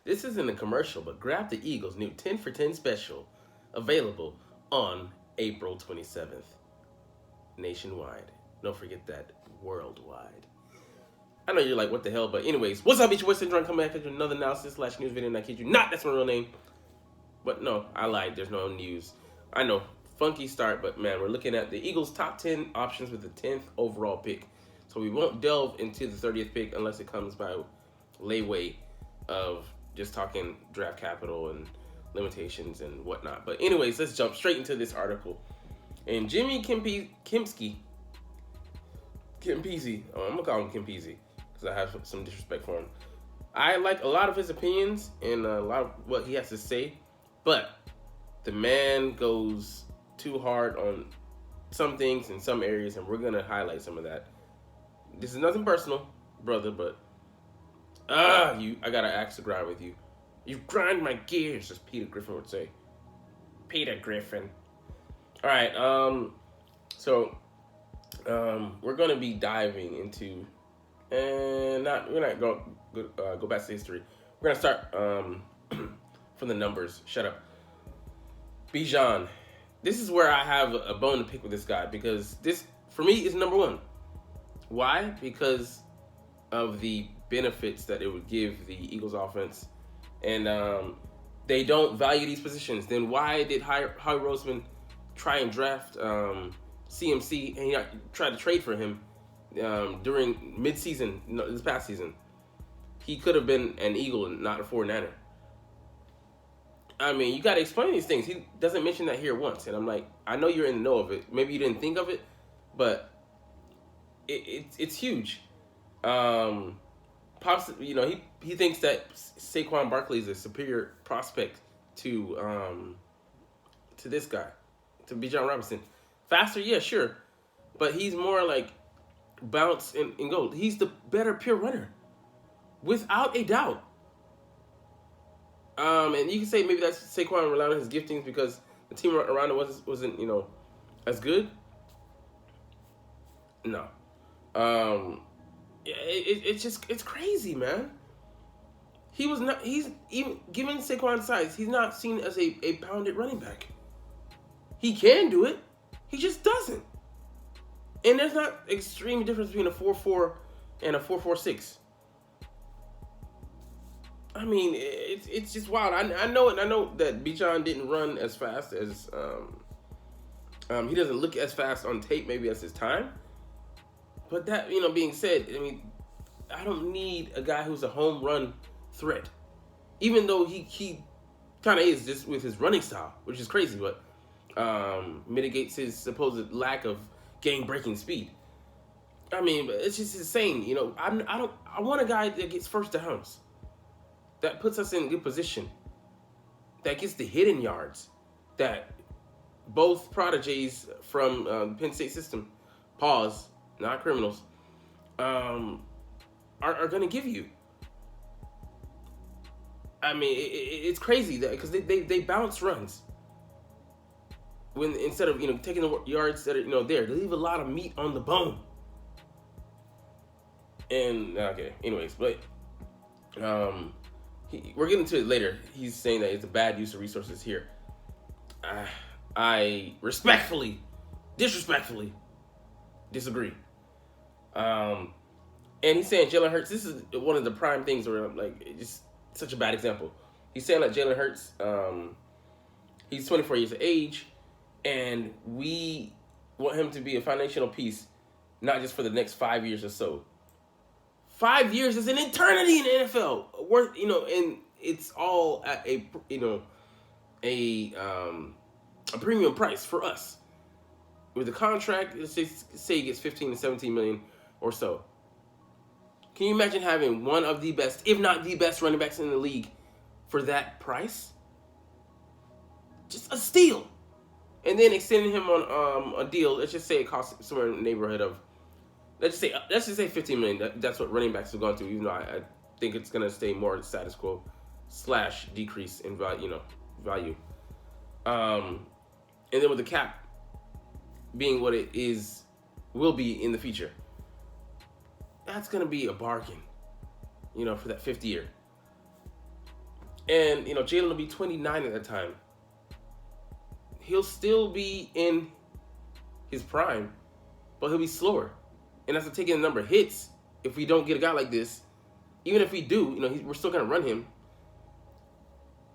This isn't a commercial, but grab the Eagles' new 10 for 10 special, available on April 27th, nationwide. Don't forget that, worldwide. I know you're like, what the hell? But anyways, what's up, it's your boy Cintron coming back with another analysis / news video, and I kid you not, that's my real name. But no, I lied, there's no news. I know, funky start, but man, we're looking at the Eagles' top 10 options with the 10th overall pick. So we won't delve into the 30th pick unless it comes by layway of just talking draft capital and limitations and whatnot. But anyways, let's jump straight into this article. And Jimmy Kempsky, I'm gonna call him Kempsky because I have some disrespect for him. I like a lot of his opinions and a lot of what he has to say, but the man goes too hard on some things in some areas, and we're gonna highlight some of that. This is nothing personal, brother, but I gotta axe the grind with you. You grind my gears, as Peter Griffin would say. Peter Griffin. All right, we're gonna be diving into, and we're not go back to history. We're gonna start from the numbers. Shut up, Bijan. This is where I have a bone to pick with this guy because this, for me, is number one. Why? Because of the benefits that it would give the Eagles offense, and they don't value these positions. Then why did Howie Roseman try and draft CMC and he tried to trade for him during mid-season, this past season? He could have been an Eagle and not a 49er. I mean, you got to explain these things. He doesn't mention that here once, and I'm like, I know you're in the know of it. Maybe you didn't think of it, but it's huge. Pops, he thinks that Saquon Barkley is a superior prospect to this guy, to Bijan Robinson. Faster, yeah, sure, but he's more like bounce and go. He's the better pure runner, without a doubt. And you can say maybe that's Saquon relying on his giftings because the team around him wasn't as good. No. It's crazy, man. He's even given Saquon's size, he's not seen as a pounded running back. He can do it, he just doesn't. And there's not extreme difference between a 4.4 and a 4.46. I mean, it's just wild. I know it. I know that Bijan didn't run as fast as he doesn't look as fast on tape maybe as his time. But that, being said, I mean, I don't need a guy who's a home run threat. Even though he kind of is just with his running style, which is crazy, but mitigates his supposed lack of game-breaking speed. I mean, it's just insane. I want a guy that gets first downs, that puts us in good position, that gets the hidden yards, that both prodigies from the Penn State system, pause, not criminals, are going to give you. I mean, it's crazy that because they bounce runs when instead of taking the yards that are there, they leave a lot of meat on the bone. And okay, anyways, but we're getting to it later. He's saying that it's a bad use of resources here. I disrespectfully disagree. And he's saying Jalen Hurts, this is one of the prime things where I'm like, it's just such a bad example. He's saying that Jalen Hurts, he's 24 years of age, and we want him to be a foundational piece, not just for the next 5 years or so. 5 years is an eternity in the NFL. Worth, and it's all at a premium price for us. With the contract, let's say he gets 15 to 17 million or so. Can you imagine having one of the best, if not the best, running backs in the league for that price? Just a steal. And then extending him on a deal. Let's just say it costs somewhere in the neighborhood of, let's just say 15 million. That's what running backs have gone to. Even though I think it's gonna stay more status quo / decrease in value. And then with the cap being what it will be in the future, that's gonna be a bargain, for that 5th year. And, Jalen will be 29 at that time. He'll still be in his prime, but he'll be slower. And after taking a number of hits, if we don't get a guy like this, even if we do, we're still going to run him.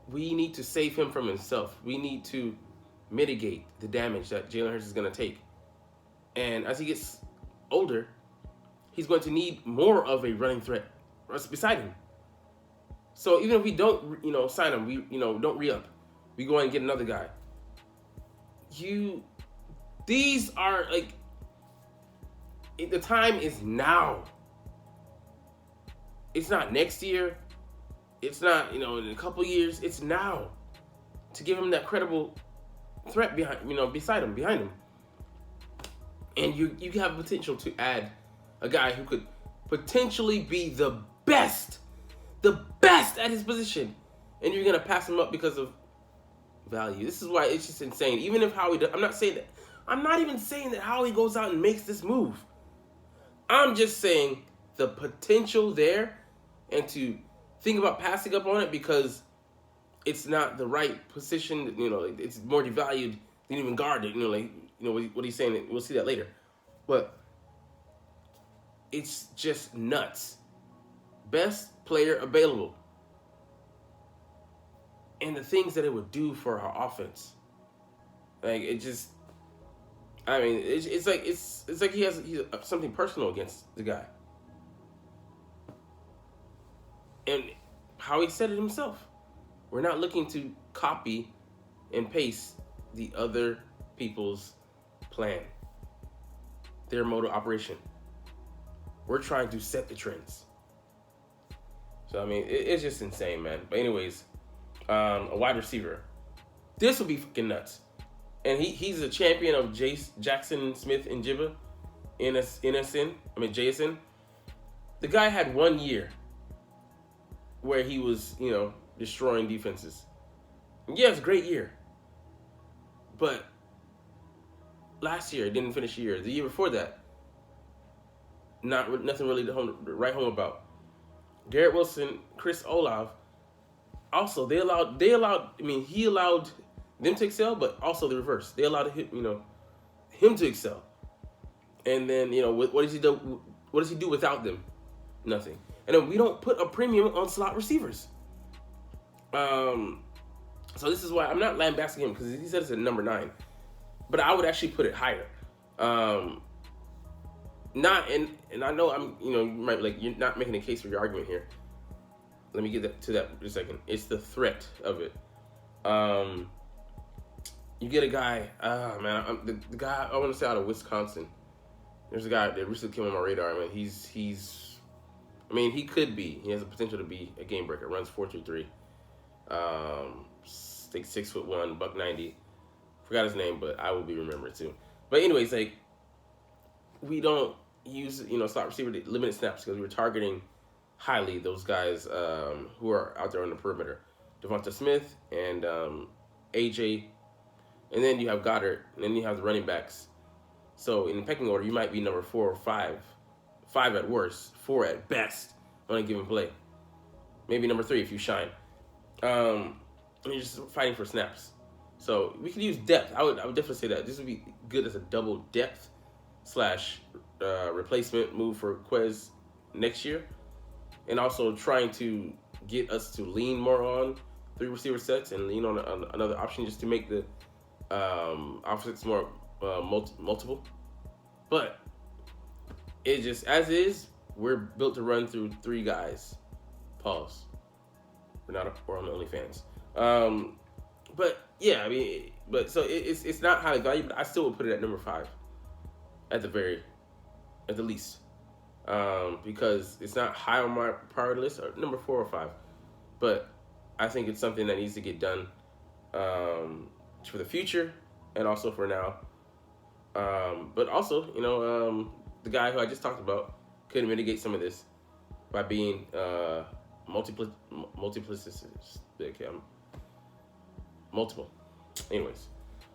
We need to save him from himself. We need to mitigate the damage that Jalen Hurts is going to take. And as he gets older, he's going to need more of a running threat beside him. So even if we don't, sign him, we, don't re-up, we go and get another guy. These are like, the time is now. It's not next year. It's not, in a couple years. It's now to give him that credible threat behind him. And you have potential to add a guy who could potentially be the best at his position, and you're gonna pass him up because of value. This is why it's just insane. Even if Howie does, I'm not even saying that Howie goes out and makes this move. I'm just saying the potential there, and to think about passing up on it because it's not the right position. It's more devalued than even guarded. What he's saying. We'll see that later, but it's just nuts. Best player available, and the things that it would do for our offense. Like, it just, it's like he's something personal against the guy. And how he said it himself, we're not looking to copy and paste the other people's plan, their mode of operation. We're trying to set the trends. So, it's just insane, man. But anyways, a wide receiver. This will be fucking nuts. And he's a champion of Jackson Smith and Jibba, JSN. The guy had 1 year where he was, destroying defenses. And yeah, it's a great year. But last year, it didn't finish the year. The year before that, nothing really to write home about. Garrett Wilson, Chris Olave, also he allowed them to excel, but also the reverse. They allowed him to excel. And then, what does he do? What does he do without them? Nothing. And then we don't put a premium on slot receivers. So this is why I'm not lambasting him, because he said it's at number 9, but I would actually put it higher. And I know you might be like, you're not making a case for your argument here. Let me get to that in a second. It's the threat of it. You get a guy, the guy I want to say out of Wisconsin. There's a guy that recently came on my radar. He could be. He has the potential to be a game breaker. Runs 4.23. I think 6'1", $190. Forgot his name, but I will be remembered too. But anyways, like, we don't use slot receiver to limited snaps because we're targeting highly those guys who are out there on the perimeter. Devonta Smith and AJ, and then you have Goddard, and then you have the running backs. So in the pecking order, you might be number 4 or 5 at worst, 4 at best on a given play. Maybe number 3 if you shine. And you're just fighting for snaps. So we could use depth. I would definitely say that this would be good as a double depth / replacement move for Quez next year, and also trying to get us to lean more on 3 receiver sets and lean on another option just to make the offense more multiple. But it just, as is, we're built to run through 3 guys. Pause. We're on the OnlyFans. But yeah, so it's not highly valued, but I still would put it at number 5 at the least. Because it's not high on my priority list, or number 4 or 5. But I think it's something that needs to get done for the future and also for now. But also, the guy who I just talked about could mitigate some of this by being multiple. Anyways,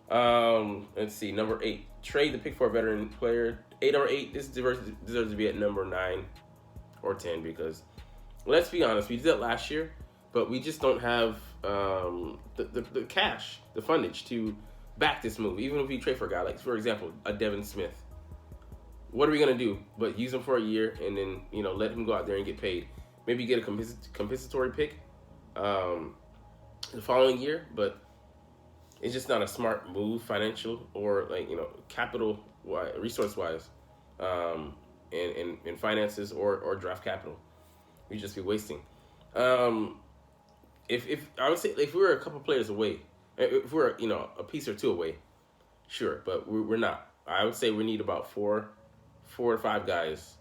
let's see. Number 8, trade the pick for a veteran player. Number 8, this deserves to be at number 9 or 10 because, let's be honest, we did that last year. but we just don't have the cash, the fundage to back this move. Even if we trade for a guy like, for example, a Devin Smith, what are we gonna do? But use him for a year and then let him go out there and get paid. Maybe get a compensatory pick the following year, but it's just not a smart move, financial or capital resource wise, in finances or draft capital. We just be wasting. If I would say if we were a couple players away, if we're a piece or two away, sure, but we're not. I would say we need about four to five guys.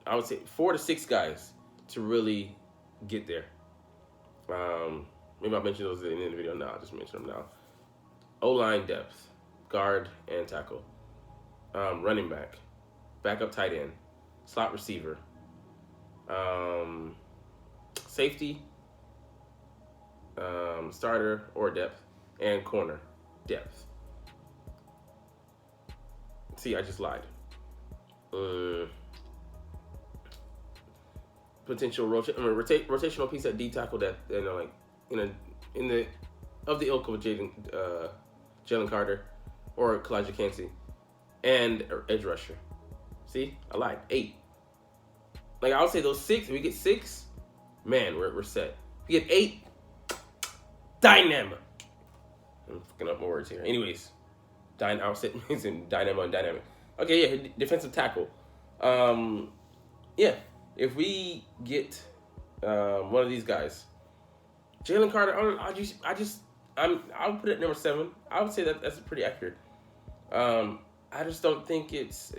I would say 4 to 6 guys to really get there. Maybe I'll mention those in the video now. I'll just mention them now. O-line depth, guard and tackle, running back, backup tight end, slot receiver, safety, starter or depth, and corner depth. See, I just lied. Potential rotational piece at D tackle that in the of the ilk of Jalen Carter or Kalijah Kancey, and edge rusher. See, I lied. 8. Like I would say those 6. If we get 6, man, we're set. If we get 8, dynamo. I'm fucking up my words here. Anyways, I was saying dynamo and dynamic. Okay, yeah, defensive tackle. Yeah, if we get one of these guys, Jalen Carter, I'll put it at number 7. I would say that's pretty accurate. I just don't think it's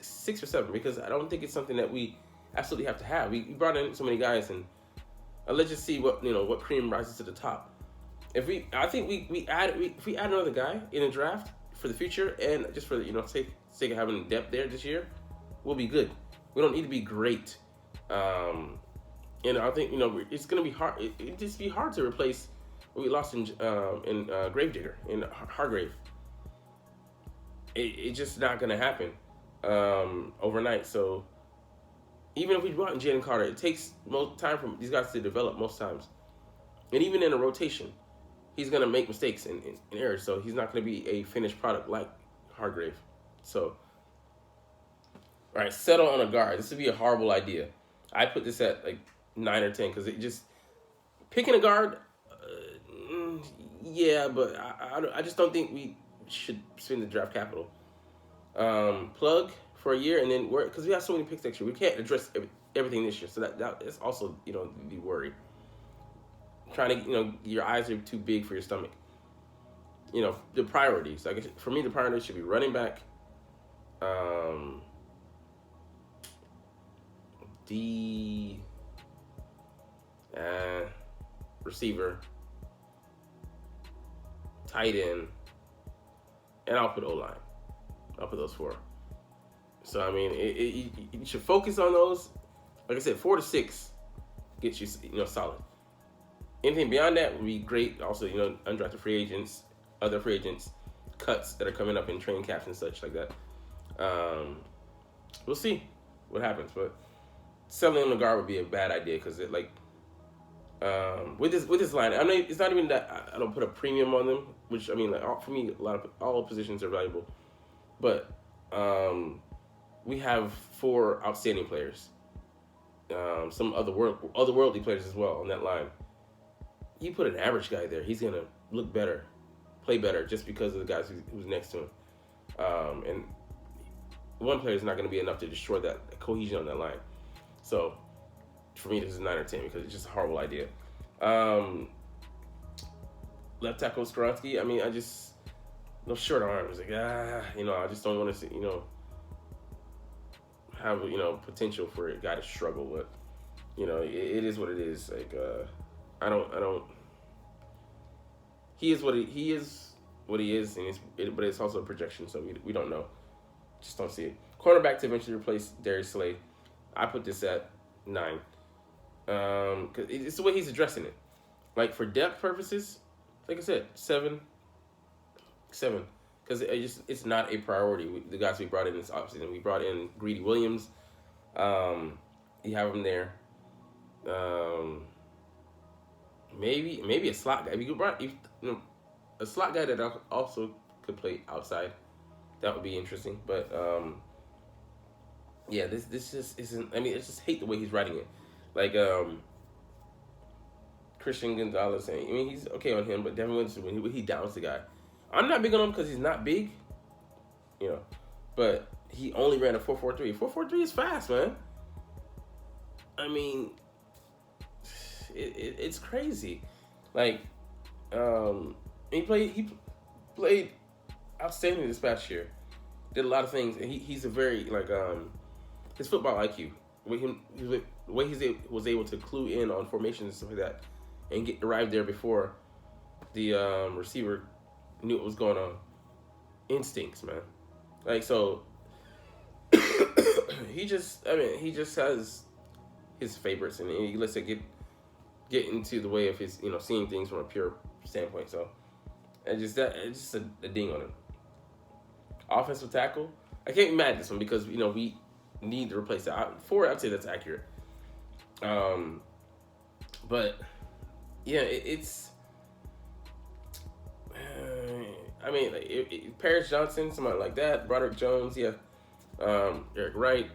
6 or 7 because I don't think it's something that we absolutely have to have. We brought in so many guys, and let's just see what cream rises to the top. If we add another guy in a draft for the future and just for the sake of having depth there this year, we'll be good. We don't need to be great. And I think it's gonna be hard. It just be hard to replace what we lost in Gravedigger, in Hargrave. It's just not gonna happen overnight. So even if we brought in Jalen Carter, it takes most time for these guys to develop most times. And even in a rotation, he's gonna make mistakes and errors. So he's not gonna be a finished product like Hargrave. So, all right, settle on a guard. This would be a horrible idea. I put this at like 9 or 10 because it just picking a guard. Yeah, but I just don't think we should spend the draft capital. Plug for a year and then because we have so many picks next year, we can't address everything this year. So that is also the worry. Trying to your eyes are too big for your stomach. The priorities. Like for me, the priorities should be running back, receiver, tight end, and I'll put O-line. I'll put those 4. So I mean, you should focus on those. Like I said, 4 to 6 gets you solid. Anything beyond that would be great. Also, undrafted free agents, other free agents, cuts that are coming up in training camps and such like that. We'll see what happens, but selling on the guard would be a bad idea because with this line, I mean, it's not even that I don't put a premium on them, which I mean, for me, all positions are valuable, but we have 4 outstanding players, some otherworldly players as well on that line. You put an average guy there, he's gonna look better, play better, just because of the guys who's next to him, and one player is not going to be enough to destroy that cohesion on that line. So, for me, this is 9 or 10 because it's just a horrible idea. Left tackle Skoronsky, I mean, no short arms. Like, I just don't want to see, have, potential for a guy to struggle. But, it is what it is. Like, I don't. He is what he is, and but it's also a projection, so we don't know. Just don't see it. Cornerback to eventually replace Darius Slay. I put this at 9. Because it's the way he's addressing it. Like for depth purposes, like I said, 7. Because it's not a priority. The guys we brought in this offseason, we brought in Greedy Williams. You have him there. maybe a slot guy. If you could a slot guy that also could play outside, that would be interesting. But yeah, this just isn't. I mean, I just hate the way he's writing it. Like Christian Gonzalez saying, I mean, he's okay on him, but Devin Winston when he downs the guy, I'm not big on him because he's not big, you know, but he only ran a 4.43. 4.43 is fast, man. I mean, it's crazy. Like, he played outstanding this past year. Did a lot of things, and he's a very like his football IQ, the way he was able to clue in on formations and stuff like that, and arrived there before the receiver knew what was going on. Instincts, man. Like, so he just has his favorites, and he lets it get into the way of his, seeing things from a pure standpoint. So it's just a ding on him. Offensive tackle, I can't be mad at this one because we need to replace that. 4, I'd say that's accurate. But yeah, it's. I mean, like, Paris Johnson, somebody like that, Broderick Jones, yeah, Eric Wright,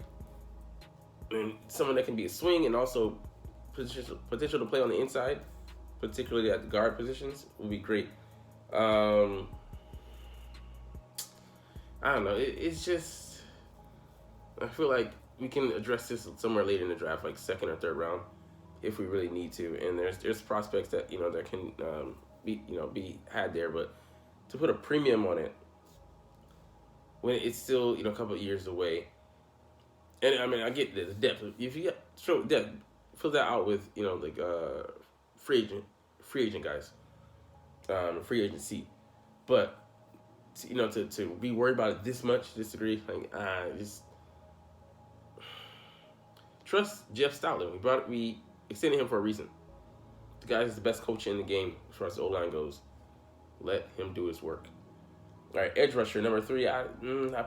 and someone that can be a swing and also potential to play on the inside, particularly at the guard positions, would be great. I don't know. It's just, I feel like we can address this somewhere later in the draft, like 2nd or 3rd round, if we really need to. And there's prospects that that can be had there, but to put a premium on it when it's still a couple of years away. And I mean, I get the depth. If you show depth, fill that out with like free agent guys, free agency, but to be worried about it this much, this degree, like just trust Jeff Stoutland. We extended him for a reason. The guy is the best coach in the game as far as the O-line goes. Let him do his work. All right, edge rusher number 3. I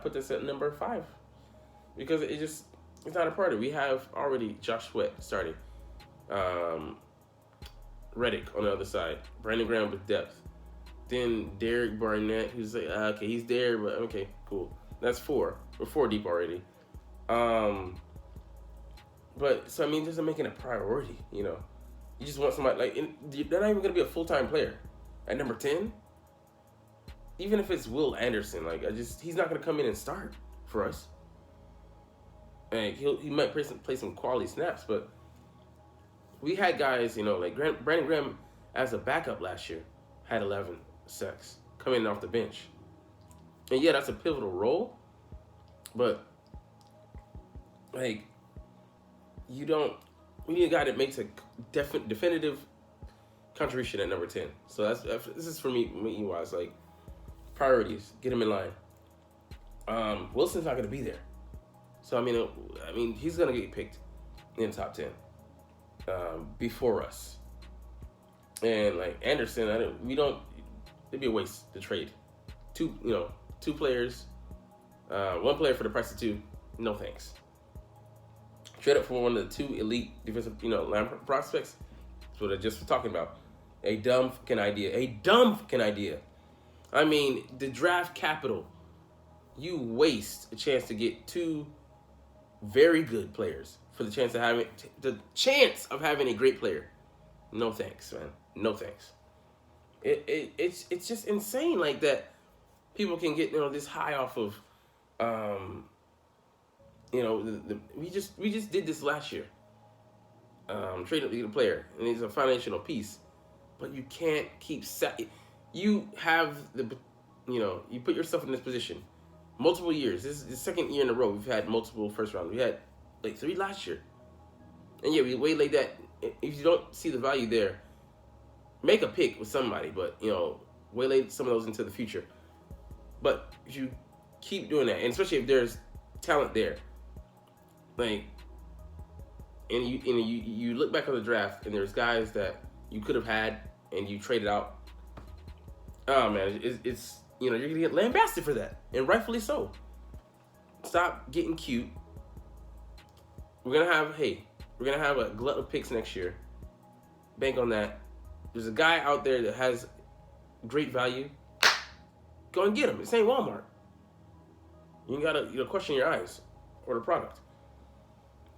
put this at number 5 because it's not a priority. We have already Josh Sweat starting, Reddick on the other side, Brandon Graham with depth, then Derek Barnett, who's like okay, he's there, but okay, cool. That's 4. We're 4 deep already. But so I mean, just making a priority. You just want somebody like they're not even gonna be a full-time player at number 10. Even if it's Will Anderson, like he's not gonna come in and start for us. And he might play some quality snaps, but we had guys, like Brandon Graham as a backup last year had 11 sacks coming in off the bench. And yeah, that's a pivotal role, but like we need a guy that makes a definitive contribution at number 10. So this is for me wise, like priorities, get him in line. Wilson's not going to be there, so I mean he's going to get picked in the top 10 before us. And like Anderson, it'd be a waste to trade two players, 1 player for the price of 2. No thanks. Trade up for one of the 2 elite defensive line prospects. That's what I just was talking about. A dumb fucking idea. I mean, the draft capital, you waste a chance to get 2 very good players for the chance of having a great player. No thanks, man. No thanks. It's just insane like that. People can get this high off of we just did this last year. Trading up to get a player, and he's a foundational piece. But you can't keep you have you put yourself in this position multiple years. This is the 2nd year in a row we've had multiple first rounds. We had like 3 last year, and yeah, we waylaid that. If you don't see the value there, make a pick with somebody, but waylay some of those into the future. But if you keep doing that, and especially if there's talent there, like, and you look back on the draft and there's guys that you could have had and you traded out. Oh man, it's you're gonna get lambasted for that, and rightfully so. Stop getting cute. We're gonna have a glut of picks next year. Bank on that, there's a guy out there that has great value, go and get him. This ain't Walmart. You ain't gotta question your eyes or the product.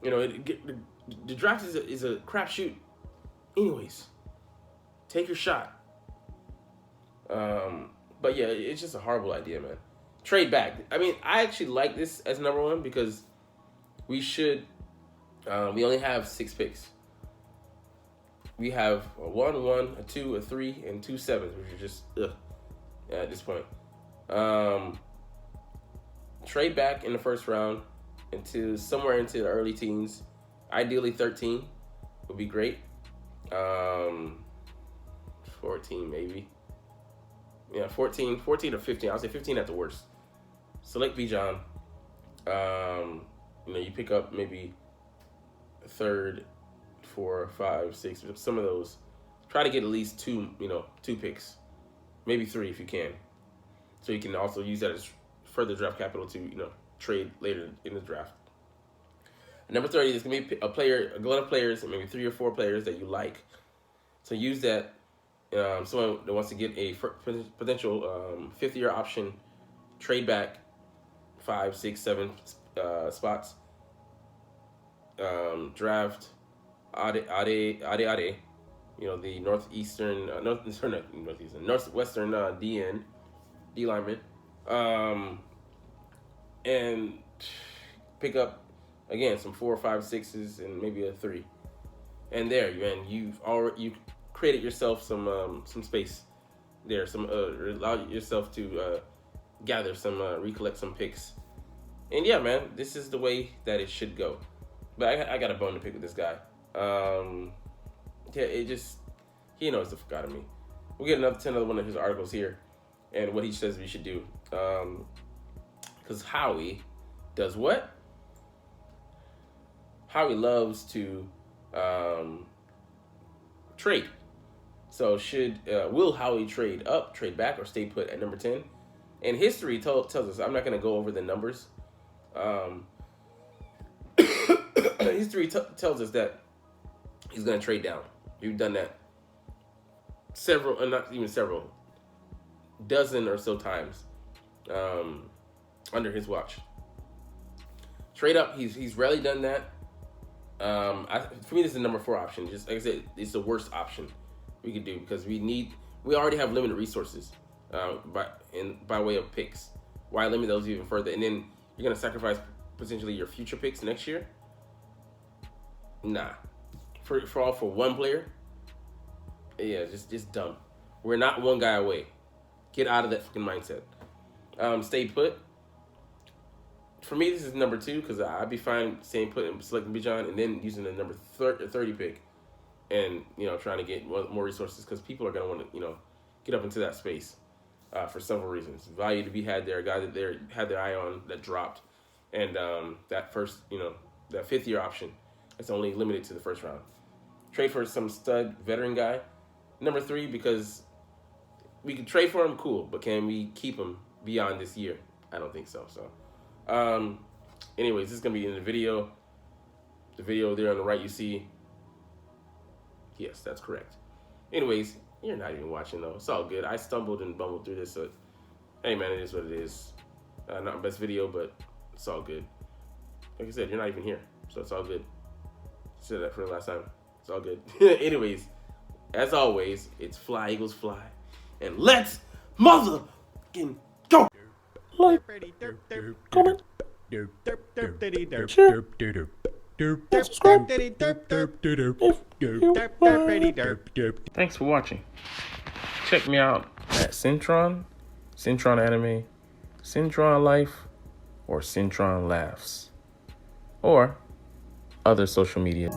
The draft is a crapshoot. Anyways, take your shot. But yeah, it's just a horrible idea, man. Trade back. I mean, I actually like this as number one because we should. We only have 6 picks. We have a 1, a 2, a 3, and 2 7s, which are just at this point. Trade back in the first round into somewhere into the early teens. Ideally 13 would be great. 14 maybe. Yeah, 14 or 15. I'll say 15 at the worst. Select Bijan. You pick up maybe a third, 4, 5, 6, some of those. Try to get at least 2 picks, maybe 3 if you can. So you can also use that as further draft capital to trade later in the draft. Number 30 is gonna be a glut of players, and maybe 3 or 4 players that you like. So use that. Someone that wants to get a potential 5th-year option, trade back 5, 6, 7 spots. Draft Ade, the northwestern D lineman, and pick up again some 4, 5, 6s and maybe a 3, and there, you've created yourself some space there, allow yourself to gather some, recollect some picks, and yeah, man, this is the way that it should go. But I got a bone to pick with this guy. He knows the fuck out of me. We'll get another one of his articles here, and what he says we should do. Because Howie does what? Howie loves to trade. So will Howie trade up, trade back, or stay put at number 10? And history tells us, I'm not going to go over the numbers. History tells us that he's going to trade down. You've done that not even several, dozen or so times under his watch. Trade up, he's rarely done that. For me, this is the number 4 option. Just like I said, it's the worst option we could do because we already have limited resources by way of picks. Why limit those even further? And then you're going to sacrifice potentially your future picks next year? Nah. For one player? Yeah, just dumb. We're not one guy away. Get out of that fucking mindset. Stay put. For me, this is number 2 because I'd be fine staying put and selecting Bijan and then using the number 30 pick and, trying to get more resources because people are going to want to, get up into that space for several reasons. Value to be had there, a guy that they had their eye on that dropped, and that first, that 5th-year option. It's only limited to the first round. Trade for some stud veteran guy. Number 3, because we can trade for him, cool, but can we keep him beyond this year? I don't think so. So, anyways, this is going to be in the video. The video there on the right you see. Yes, that's correct. Anyways, you're not even watching, though. It's all good. I stumbled and bumbled through this, so hey, man, it is what it is. Not my best video, but it's all good. Like I said, you're not even here, so it's all good. Said that for the last time. It's all good. Anyways, as always, it's Fly Eagles Fly. And let's motherfucking go! Like, comment, share, subscribe Thanks for watching. Check me out at Cintron, Cintron Anime, Cintron Life, or Cintron Laughs, or other social media.